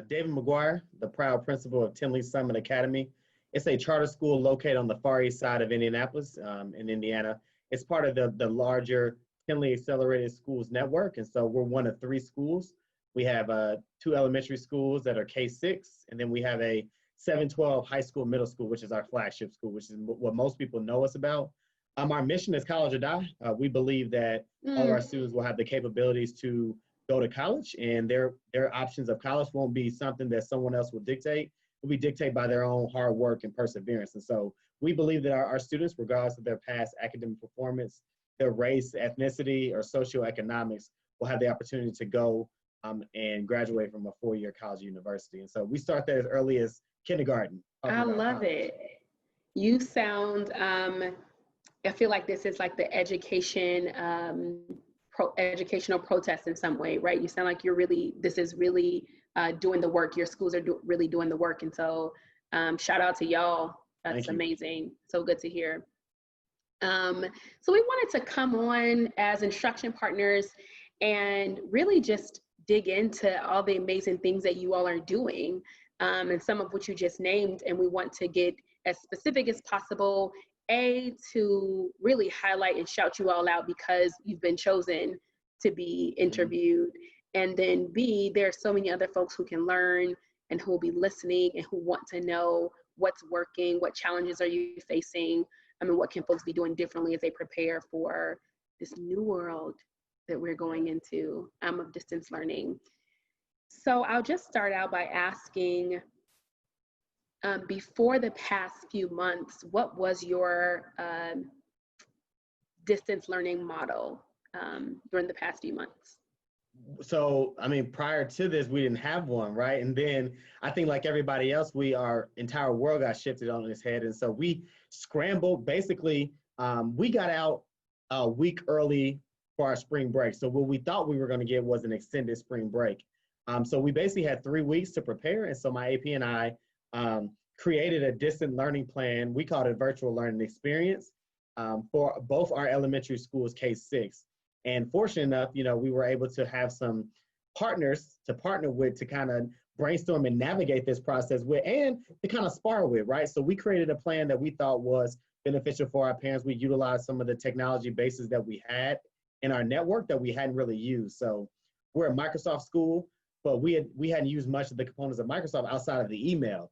David McGuire, the proud principal of Tindley Summit Academy. It's a charter school located on the far east side of Indianapolis, in Indiana. It's part of the larger Tindley Accelerated Schools Network, and so we're one of three schools. We have two elementary schools that are K-6, and then we have a 712 high school, middle school, which is our flagship school, which is what most people know us about. Our mission is college or die. We believe that all of our students will have the capabilities to go to college, and their options of college won't be something that someone else will dictate. It will be dictated by their own hard work and perseverance. And so we believe that our students, regardless of their past academic performance, their race, ethnicity, or socioeconomics, will have the opportunity to go and graduate from a four-year college or university. And so we start that as early as kindergarten. I love it. You sound, I feel like this is like the educational protest in some way, right? You sound like this is really doing the work. Your schools are really doing the work. And so shout out to y'all. That's amazing. So good to hear. So we wanted to come on as instruction partners and really just dig into all the amazing things that you all are doing, and some of which you just named. And we want to get as specific as possible, to really highlight and shout you all out because you've been chosen to be interviewed. And then B, there are so many other folks who can learn and who will be listening and who want to know what's working, what challenges are you facing? I mean, what can folks be doing differently as they prepare for this new world that we're going into of distance learning. So I'll just start out by asking, before the past few months, what was your distance learning model during the past few months? So, I mean, prior to this, we didn't have one, right? And then I think like everybody else, our entire world got shifted on its head. And so we scrambled, basically, we got out a week early for our spring break. So what we thought we were gonna get was an extended spring break. So we basically had 3 weeks to prepare. And so my AP and I created a distant learning plan. We called it virtual learning experience for both our elementary schools, K-6. And fortunate enough, we were able to have some partners to partner with to kind of brainstorm and navigate this process with and to kind of spar with, right? So we created a plan that we thought was beneficial for our parents. We utilized some of the technology bases that we had in our network that we hadn't really used. So we're a Microsoft school, but we hadn't used much of the components of Microsoft outside of the email.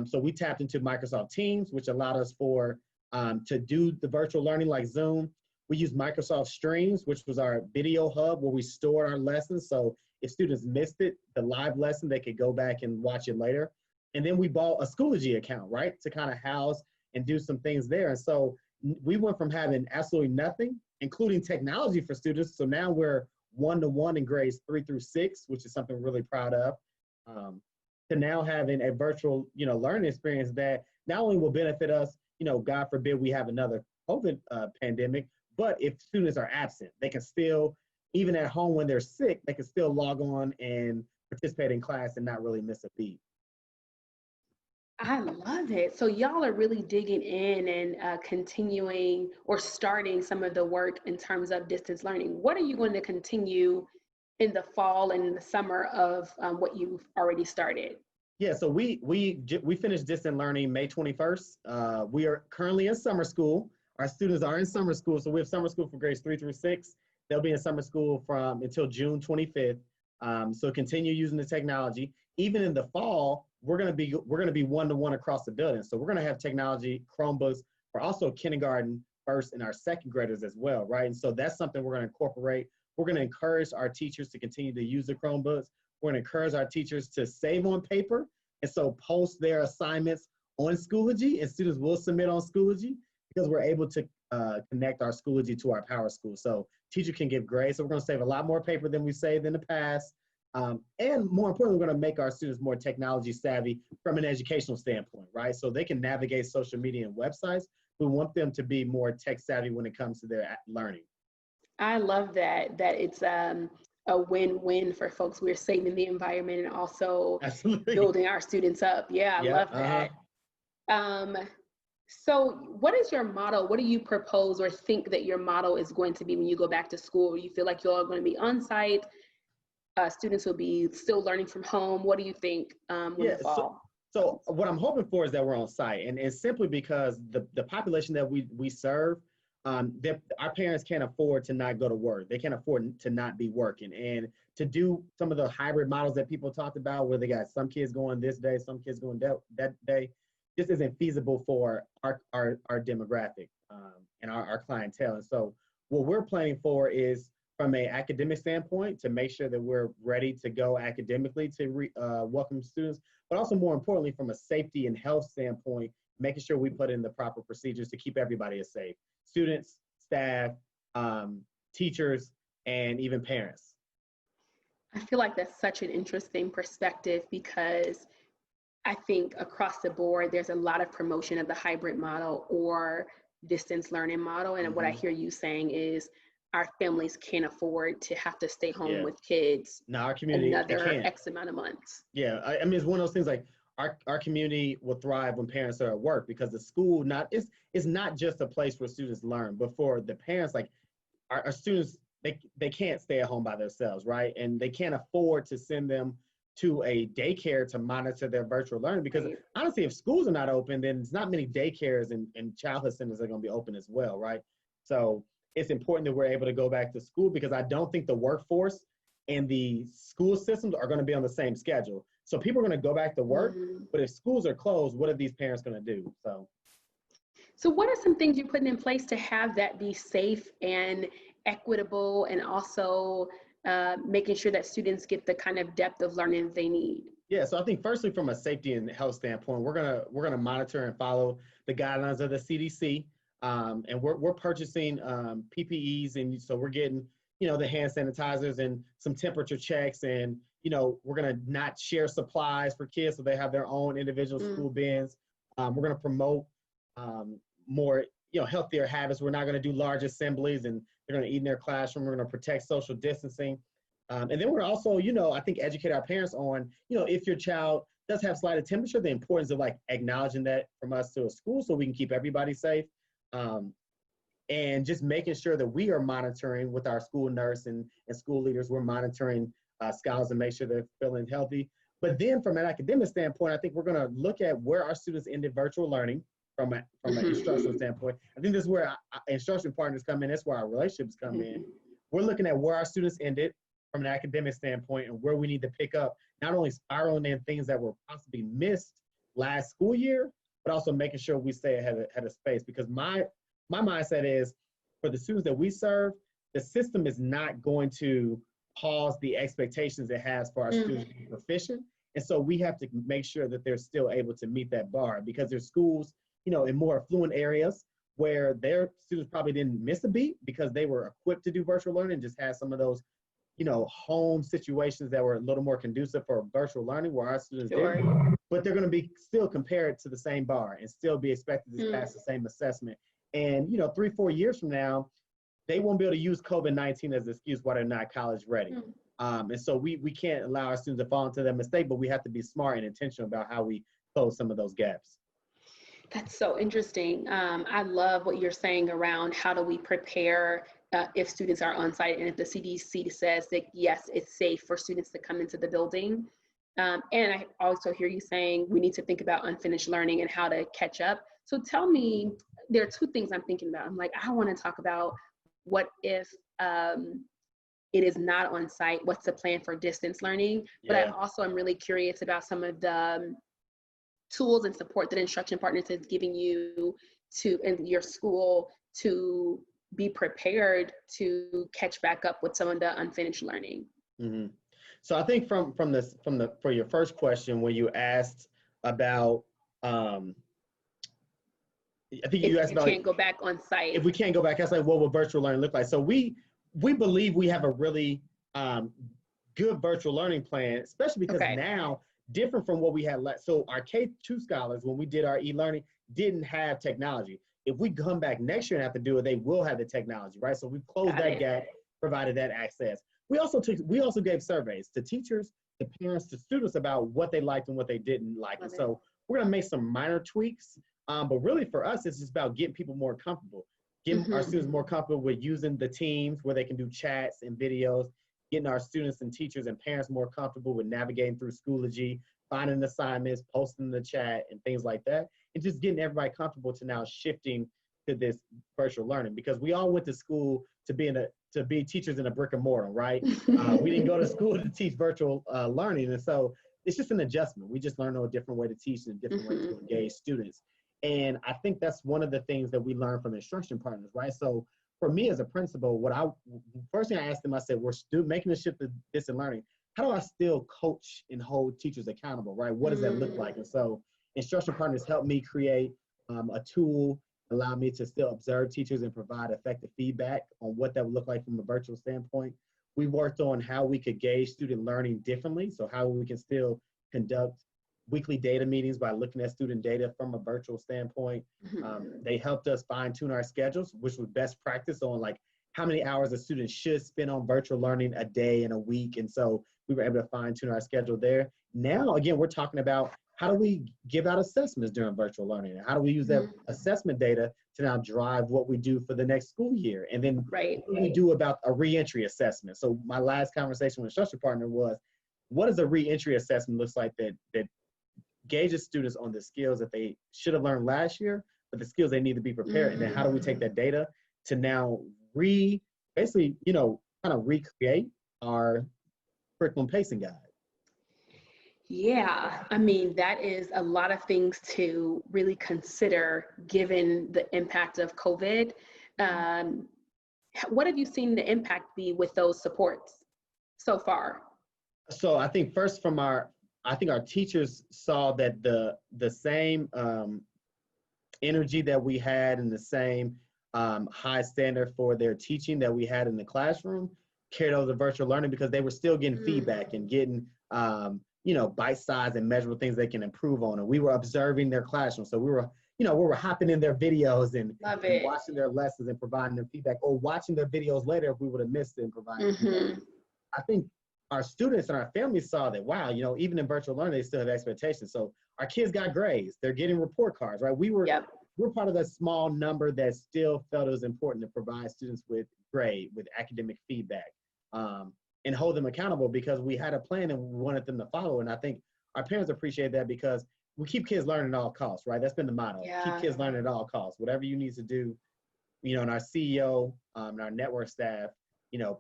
So we tapped into Microsoft Teams, which allowed us to do the virtual learning like Zoom. We used Microsoft Streams, which was our video hub where we stored our lessons. So if students missed it, the live lesson, they could go back and watch it later. And then we bought a Schoology account, right, to kind of house and do some things there. And so we went from having absolutely nothing, including technology for students. So now we're 1-to-1 in grades 3 through 6, which is something we're really proud of, to now having a virtual, learning experience that not only will benefit us, God forbid we have another COVID pandemic, but if students are absent, they can still, even at home when they're sick, they can still log on and participate in class and not really miss a beat. I love it. So y'all are really digging in and continuing or starting some of the work in terms of distance learning. What are you going to continue in the fall and in the summer of what you've already started? Yeah, so we finished distant learning May 21st. We are currently in summer school. Our students are in summer school. So we have summer school for grades 3 through 6. They'll be in summer school until June 25th. So continue using the technology. Even in the fall, we're gonna be 1-to-1 across the building. So we're gonna have technology, Chromebooks, for also kindergarten, first, and our second graders as well, right? And so that's something we're gonna incorporate. We're gonna encourage our teachers to continue to use the Chromebooks. We're gonna encourage our teachers to save on paper, and so post their assignments on Schoology, and students will submit on Schoology because we're able to connect our Schoology to our Power School. So teacher can give grades. So we're gonna save a lot more paper than we've saved in the past. And more importantly, we're gonna make our students more technology savvy from an educational standpoint, right? So they can navigate social media and websites. We want them to be more tech savvy when it comes to their learning. I love that it's a win-win for folks. We're saving the environment and also building our students up. Yeah, I love that. So what is your model? What do you propose or think that your model is going to be when you go back to school? You feel like you're all going to be on site? students will be still learning from home? What do you think when the fall? So what I'm hoping for is that we're on site, and simply because the population that we serve, our parents can't afford to not go to work. They can't afford to not be working. And to do some of the hybrid models that people talked about, where they got some kids going this day, some kids going that day, this isn't feasible for our demographic and our clientele. And so what we're planning for is, from an academic standpoint, to make sure that we're ready to go academically to welcome students, but also more importantly, from a safety and health standpoint, making sure we put in the proper procedures to keep everybody as safe. Students, staff, teachers, and even parents. I feel like that's such an interesting perspective, because I think across the board, there's a lot of promotion of the hybrid model or distance learning model. And what I hear you saying is our families can't afford to have to stay home with kids. No, our community another X amount of months. Yeah, I mean, it's one of those things like our community will thrive when parents are at work, because the school is not just a place where students learn, but for the parents, like our students, they can't stay at home by themselves, right? And they can't afford to send them to a daycare to monitor their virtual learning, because honestly, if schools are not open, then there's not many daycares and childhood centers are going to be open as well, right? So it's important that we're able to go back to school, because I don't think the workforce and the school systems are going to be on the same schedule. So people are going to go back to work, but if schools are closed, what are these parents going to do? So what are some things you're putting in place to have that be safe and equitable, and also making sure that students get the kind of depth of learning they need? Yeah, so I think firstly, from a safety and health standpoint, we're gonna monitor and follow the guidelines of the CDC, and we're purchasing PPEs, and so we're getting the hand sanitizers and some temperature checks, and we're gonna not share supplies for kids, so they have their own individual school bins. We're gonna promote more healthier habits. We're not gonna do large assemblies, and they're gonna eat in their classroom. We're gonna protect social distancing. And then we're also, I think, educate our parents on, if your child does have slight temperature, the importance of like acknowledging that from us to a school, so we can keep everybody safe. And just making sure that we are monitoring with our school nurse and school leaders. We're monitoring scholars and make sure they're feeling healthy. But then from an academic standpoint, I think we're going to look at where our students ended virtual learning from an instructional standpoint. I think this is where instruction partners come in. That's where our relationships come in. We're looking at where our students ended from an academic standpoint, and where we need to pick up, not only spiraling in things that were possibly missed last school year, but also making sure we stay ahead of space. Because my mindset is, for the students that we serve, the system is not going to pause the expectations it has for our students to be proficient. And so we have to make sure that they're still able to meet that bar, because there's schools, in more affluent areas where their students probably didn't miss a beat because they were equipped to do virtual learning, just had some of those, home situations that were a little more conducive for virtual learning, where our students didn't. But they're going to be still compared to the same bar and still be expected to pass the same assessment. And 3-4 years from now, they won't be able to use COVID-19 as an excuse why they're not college ready. And so we can't allow our students to fall into that mistake, but we have to be smart and intentional about how we close some of those gaps. That's so interesting. I love what you're saying around how do we prepare if students are on site, and if the CDC says that, yes, it's safe for students to come into the building. And I also hear you saying we need to think about unfinished learning and how to catch up. So tell me, there are two things I'm thinking about. I'm like, I want to talk about what if it is not on site, what's the plan for distance learning? But I also am really curious about some of the tools and support that Instruction Partners is giving you in your school to be prepared to catch back up with some of the unfinished learning. So I think for your first question, when you asked about, I think you asked about, if we can't go back on site. If we can't go back on site, what will virtual learning look like? So we believe we have a really good virtual learning plan, especially because now, different from what we had last. So our K-2 scholars, when we did our e-learning, didn't have technology. If we come back next year and have to do it, they will have the technology, right? So we closed that gap, provided that access. We also gave surveys to teachers, to parents, to students about what they liked and what they didn't like. And so we're gonna make some minor tweaks, but really for us, it's just about getting people more comfortable, getting our students more comfortable with using the Teams where they can do chats and videos, getting our students and teachers and parents more comfortable with navigating through Schoology, finding assignments, posting in the chat, and things like that, and just getting everybody comfortable to now shifting to this virtual learning, because we all went to school to be teachers in a brick and mortar, right? We didn't go to school to teach virtual learning, and so it's just an adjustment. We just learn a different way to teach and a different way to engage students. And I think that's one of the things that we learn from instruction partners, right? So for me as a principal, first thing I asked them, I said, we're still making the shift to distance learning. How do I still coach and hold teachers accountable, right? What does that look like? And so instruction partners helped me create a tool, allow me to still observe teachers and provide effective feedback on what that would look like from a virtual standpoint. We worked on how we could gauge student learning differently, so how we can still conduct weekly data meetings by looking at student data from a virtual standpoint. They helped us fine tune our schedules, which was best practice on like how many hours a student should spend on virtual learning a day and a week. And so we were able to fine tune our schedule there. Now, again, we're talking about how do we give out assessments during virtual learning? How do we use that assessment data to now drive what we do for the next school year? And then what do we do about a reentry assessment? So my last conversation with instruction partner was, what does a reentry assessment look like that gauges students on the skills that they should have learned last year, but the skills they need to be prepared? And then how do we take that data to now basically, kind of recreate our curriculum pacing guide? Yeah, I mean, that is a lot of things to really consider given the impact of COVID. What have you seen the impact be with those supports so far? So I think first I think our teachers saw that the same energy that we had and the same high standard for their teaching that we had in the classroom carried over to virtual learning, because they were still getting feedback and getting bite-sized and measurable things they can improve on. And we were observing their classroom. So we were hopping in their videos and watching their lessons and providing them feedback, or watching their videos later if we would have missed it and providing feedback. I think our students and our families saw that, wow, even in virtual learning, they still have expectations. So our kids got grades, they're getting report cards, right? We're part of that small number that still felt it was important to provide students with academic feedback, and hold them accountable, because we had a plan and we wanted them to follow. And I think our parents appreciate that, because we keep kids learning at all costs, right? That's been the motto. Keep kids learning at all costs. Whatever you need to do, and our CEO and our network staff,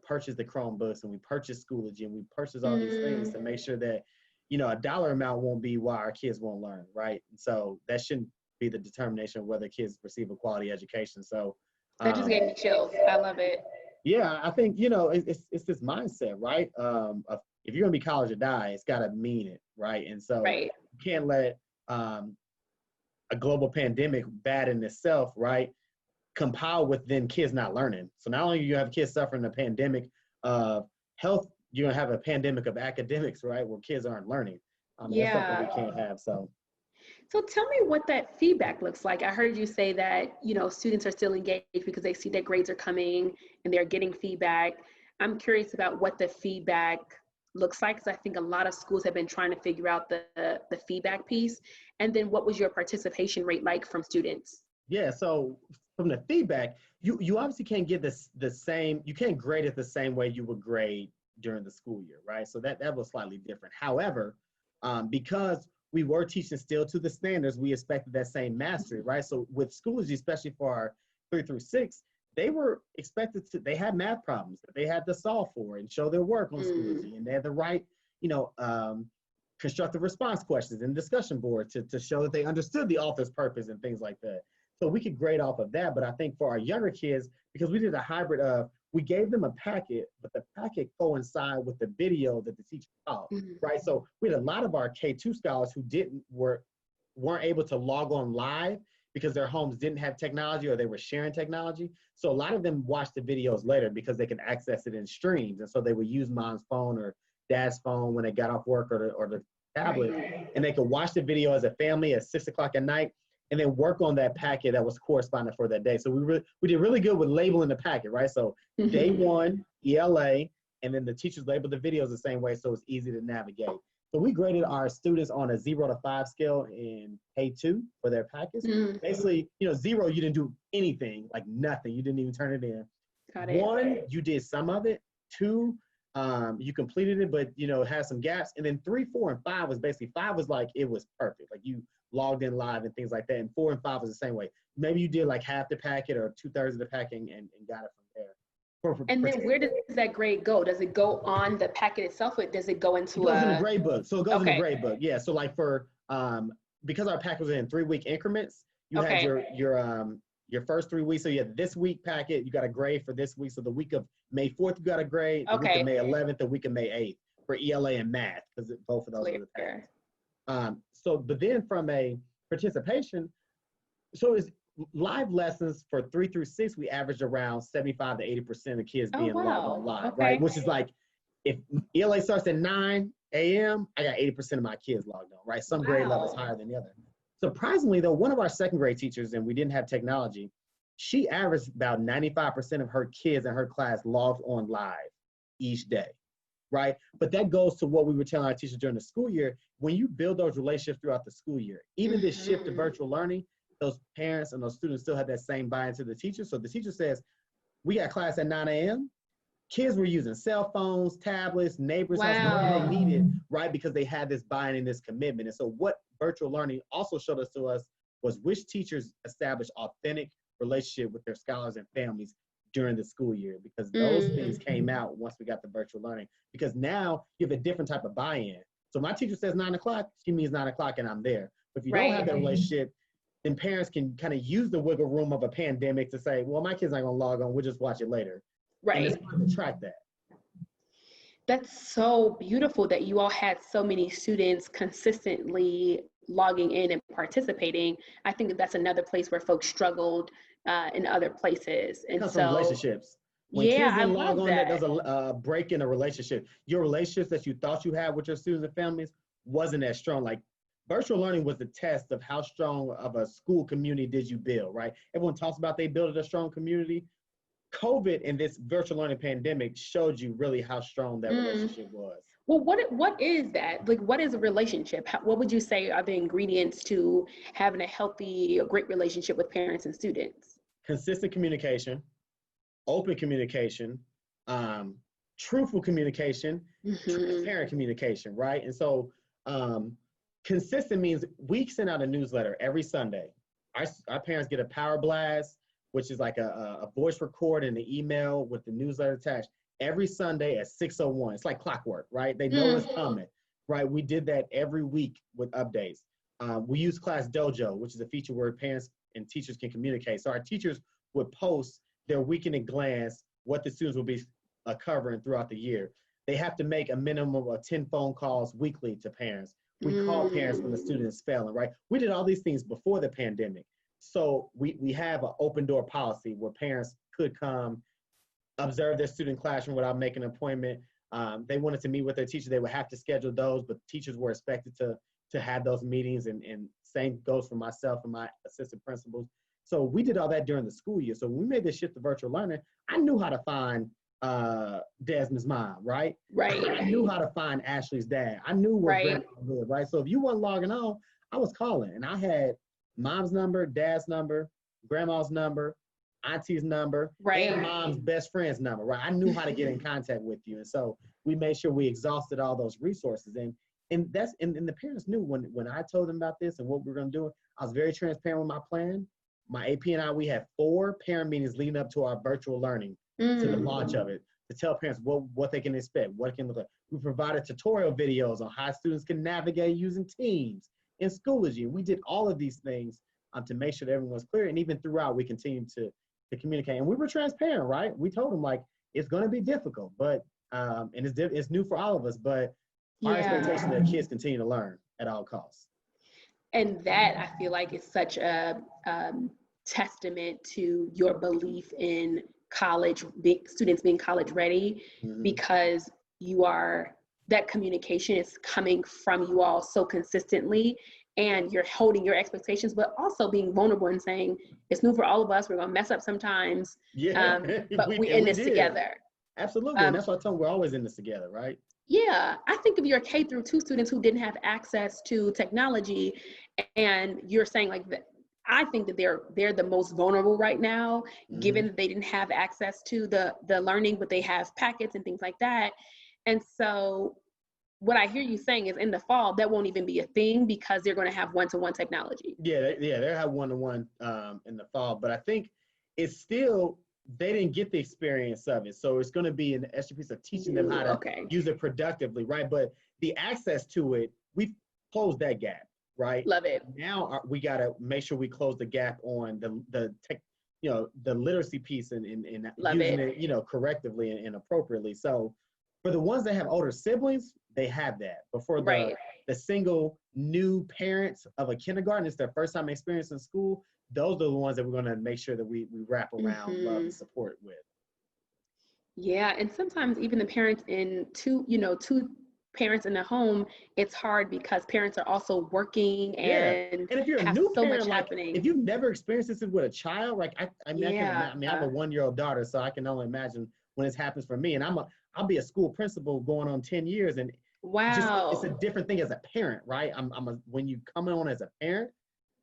purchase the Chromebooks, and we purchase Schoology, and we purchase all these things to make sure that, a dollar amount won't be why our kids won't learn, right? And so that shouldn't be the determination of whether kids receive a quality education. So that just gave me chills. I love it. Yeah, I think, it's this mindset, right? If you're gonna be college or die, it's gotta mean it, right? And so you can't let a global pandemic, bad in itself, right, compile with then kids not learning. So not only do you have kids suffering a pandemic of health, you're gonna have a pandemic of academics, right, where kids aren't learning. That's something we can't have. So tell me what that feedback looks like. I heard you say that, students are still engaged because they see that grades are coming and they're getting feedback. I'm curious about what the feedback looks like, because I think a lot of schools have been trying to figure out the feedback piece. And then what was your participation rate like from students? Yeah, so from the feedback, you obviously can't get the same, you can't grade it the same way you would grade during the school year, right? So that was slightly different. However, because we were teaching still to the standards, we expected that same mastery, right? So with Schoology, especially for our 3 through 6, they were expected they had math problems that they had to solve for and show their work on Schoology, and they had the right, constructive response questions and discussion board to show that they understood the author's purpose and things like that. So we could grade off of that. But I think for our younger kids, because we did a hybrid of, we gave them a packet, but the packet coincided with the video that the teacher taught, right? So we had a lot of our K2 scholars who weren't able to log on live because their homes didn't have technology or they were sharing technology. So a lot of them watched the videos later because they could access it in streams. And so they would use mom's phone or dad's phone when they got off work, or the tablet, and they could watch the video as a family at 6 o'clock at night, and then work on that packet that was corresponding for that day. So we did really good with labeling the packet, right? So day one, ELA, and then the teachers labeled the videos the same way, so it's easy to navigate. So we graded our students on a 0 to 5 scale in K2 for their packets. Basically, 0, you didn't do anything, like nothing. You didn't even turn it in. 1, you did some of it. 2, you completed it, but you know, it had some gaps. And then 3, 4, and 5 was basically, 5 was like, it was perfect. Like you logged in live and things like that. And 4 and 5 was the same way. Maybe you did like half the packet or 2/3 of the packet and got it from there. And then where does that grade go? Does it go on the packet itself, or does it go into it goes in the grade book? So it goes in the Okay. grade book. Yeah. So like for because our packet was in 3-week increments, you had Okay. your first 3 weeks. So you had this week packet, you got a grade for this week. So the week of May 4th, you got a grade. The week Okay. of May 11th, the week of May 8th for ELA and math, because both of those are the Clear. packets. So, but then from a participation, so it's live lessons for 3 through 6, we averaged around 75 to 80% of kids being logged on live, Okay. right? Which is like, if ELA starts at 9 a.m., I got 80% of my kids logged on, right? Some grade levels higher than the other. Surprisingly though, one of our second grade teachers, and we didn't have technology, she averaged about 95% of her kids in her class logged on live each day, right? But that goes to what we were telling our teachers during the school year. When you build those relationships throughout the school year, even this shift to virtual learning, those parents and those students still have that same buy-in to the teacher. So the teacher says, we got class at 9 a.m. Kids were using cell phones, tablets, neighbors' house, whatever they needed, right? Because they had this buy-in and this commitment. And so what virtual learning also showed us was which teachers established authentic relationship with their scholars and families during the school year, because those things came out once we got the virtual learning, because now you have a different type of buy-in. So my teacher says 9 o'clock, she means 9 o'clock and I'm there. But if you don't have that relationship, then parents can kind of use the wiggle room of a pandemic to say, well, my kid's not gonna log on, we'll just watch it later. Right. And it's hard to track that. That's so beautiful that you all had so many students consistently logging in and participating. I think that that's another place where folks struggled in other places. And so relationships. When kids didn't log on, there's a break in a relationship. Your relationships that you thought you had with your students and families wasn't as strong. Like virtual learning was the test of how strong of a school community did you build, right? Everyone talks about they built a strong community. COVID and this virtual learning pandemic showed you really how strong that relationship was. Well, what is that? Like, what is a relationship? What would you say are the ingredients to having a healthy, great relationship with parents and students? Consistent communication, open communication, truthful communication, transparent communication, right? And so consistent means we send out a newsletter every Sunday. Our parents get a power blast, which is like a voice record and an email with the newsletter attached every Sunday at 6:01. It's like clockwork, right? They know it's coming, right? We did that every week with updates. We use Class Dojo, which is a feature where parents and teachers can communicate. So our teachers would post their weekend at glance, what the students will be covering throughout the year. They have to make a minimum of 10 phone calls weekly to parents. We call parents when the student is failing, right? We did all these things before the pandemic. So we have an open door policy where parents could come observe their student classroom without making an appointment. They wanted to meet with their teacher, they would have to schedule those, but teachers were expected to have those meetings, and same goes for myself and my assistant principals. So we did all that during the school year. So when we made this shift to virtual learning, I knew how to find Desmond's mom, right? Right. I knew how to find Ashley's dad. I knew where grandma lived, right? So if you weren't logging on, I was calling, and I had mom's number, dad's number, grandma's number, auntie's number, and mom's best friend's number, right? I knew how to get in contact with you. And so we made sure we exhausted all those resources. And the parents knew when I told them about this and what we were gonna do, I was very transparent with my plan. My AP and I, we had 4 parent meetings leading up to our virtual learning, to the launch of it, to tell parents what they can expect, what it can look like. We provided tutorial videos on how students can navigate using Teams in Schoology. We did all of these things to make sure that everyone's clear. And even throughout, we continued to communicate. And we were transparent, right? We told them, like, it's going to be difficult, but and it's new for all of us, but our expectation that kids continue to learn at all costs. And that, I feel like, is such a testament to your belief in college, students being college ready, because that communication is coming from you all so consistently, and you're holding your expectations, but also being vulnerable and saying, it's new for all of us, we're gonna mess up sometimes, but we in this together. Absolutely, and that's why I tell them we're always in this together, right? Yeah, I think of your K through 2 students who didn't have access to technology, and you're saying like that. I think that they're the most vulnerable right now, given that they didn't have access to the learning, but they have packets and things like that. And so what I hear you saying is in the fall, that won't even be a thing because they're going to have one-to-one technology. Yeah, they'll have one-to-one in the fall, but I think it's still, they didn't get the experience of it. So it's going to be an extra piece of teaching them how to use it productively, right? But the access to it, we've closed that gap, right? Love it. Now we got to make sure we close the gap on the tech, the literacy piece and using it, correctively and appropriately. So for the ones that have older siblings, they have that. But for the single new parents of a kindergarten, it's their first time experience in school, those are the ones that we're going to make sure that we wrap around love and support with. Yeah, and sometimes even the parents in two parents in the home, it's hard because parents are also working and if you're a new parent, if you've never experienced this with a child, like I have a 1-year-old daughter, so I can only imagine when this happens for me. And I'll be a school principal going on 10 years, and it's a different thing as a parent, right? When you come on as a parent,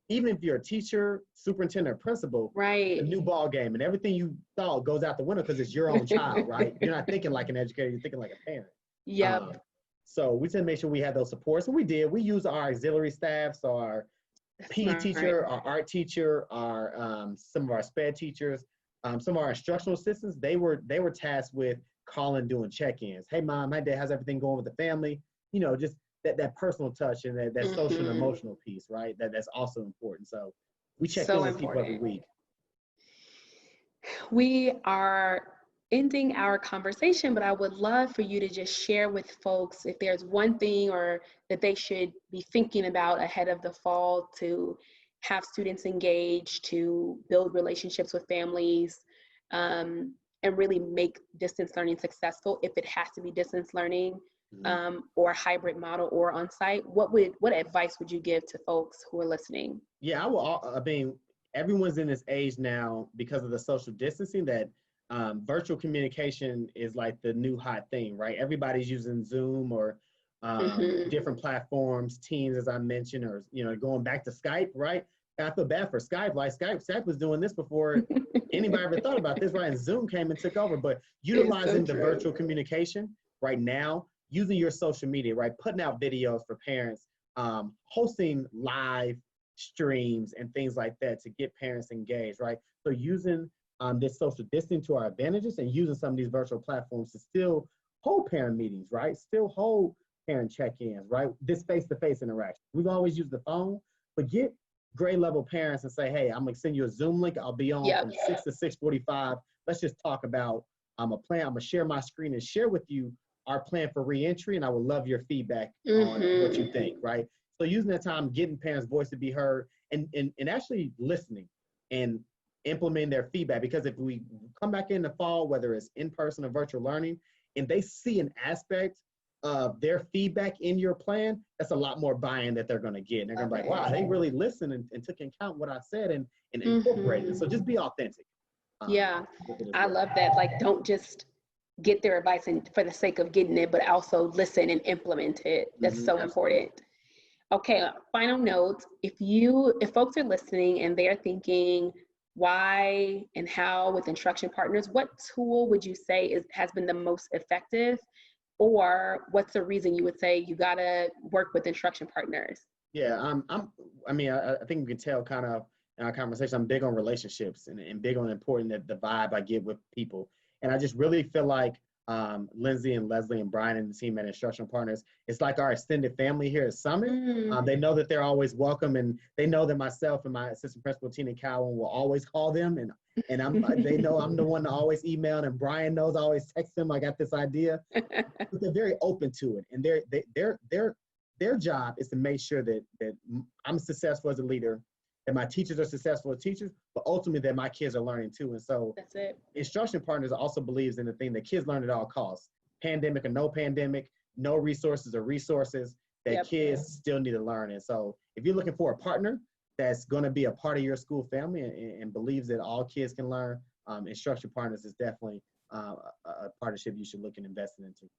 even if you're a teacher, superintendent, or principal, right, a new ball game, and everything you thought goes out the window because it's your own child, right? You're not thinking like an educator, you're thinking like a parent. Yep. So we said make sure we had those supports, and we did. We used our auxiliary staff, so our PE teacher, our art teacher, our some of our SPED teachers, some of our instructional assistants. They were tasked with calling, doing check-ins. Hey, mom, my dad, how's everything going with the family? Just that personal touch and that social and emotional piece, right? That's also important. So we check in with people every week. We are ending our conversation, but I would love for you to just share with folks if there's one thing or that they should be thinking about ahead of the fall to have students engaged, to build relationships with families, and really make distance learning successful if it has to be distance learning, or hybrid model or on-site. What advice would you give to folks who are listening? Yeah, I mean, everyone's in this age now because of the social distancing that virtual communication is like the new hot thing, right? Everybody's using Zoom or different platforms, Teams, as I mentioned, or going back to Skype, right? I feel bad for Skype. Like Skype was doing this before anybody ever thought about this, right? And Zoom came and took over. But utilizing the virtual communication right now, using your social media, right? Putting out videos for parents, hosting live streams and things like that to get parents engaged, right? So using this social distancing to our advantages and using some of these virtual platforms to still hold parent meetings, right? Still hold parent check-ins, right? This face-to-face interaction. We've always used the phone, but get grade level parents and say, hey, I'm gonna send you a Zoom link. I'll be on from 6 to 6:45. Let's just talk about a plan. I'm gonna share my screen and share with you our plan for reentry, and I would love your feedback on what you think, right? So using that time, getting parents' voice to be heard and actually listening and implementing their feedback, because if we come back in the fall, whether it's in-person or virtual learning, and they see an aspect of their feedback in your plan, that's a lot more buy-in that they're going to get. And they're going to be like, wow, they really listened and took into account what I said and incorporated it. So just be authentic. I love that. Like, don't just get their advice and for the sake of getting it, but also listen and implement it. That's so important. Okay, final note. If folks are listening and they're thinking why and how with instruction partners, what tool would you say has been the most effective? Or what's the reason you would say you gotta work with instruction partners? Yeah, I think you can tell kind of in our conversation, I'm big on relationships and big on important the vibe I get with people. And I just really feel like Lindsay and Leslie and Brian and the team at Instructional Partners, it's like our extended family here at Summit. They know that they're always welcome, and they know that myself and my assistant principal, Tina Cowan, will always call them, and they know I'm the one to always email, and Brian knows I always text them, I got this idea. But they're very open to it, and their job is to make sure that I'm successful as a leader, that my teachers are successful as teachers, but ultimately that my kids are learning too. And so that's it. Instruction Partners also believes in the thing that kids learn at all costs. Pandemic or no pandemic, no resources or resources, that kids still need to learn. And so if you're looking for a partner that's going to be a part of your school family and believes that all kids can learn, Instruction Partners is definitely a partnership you should look and invest into.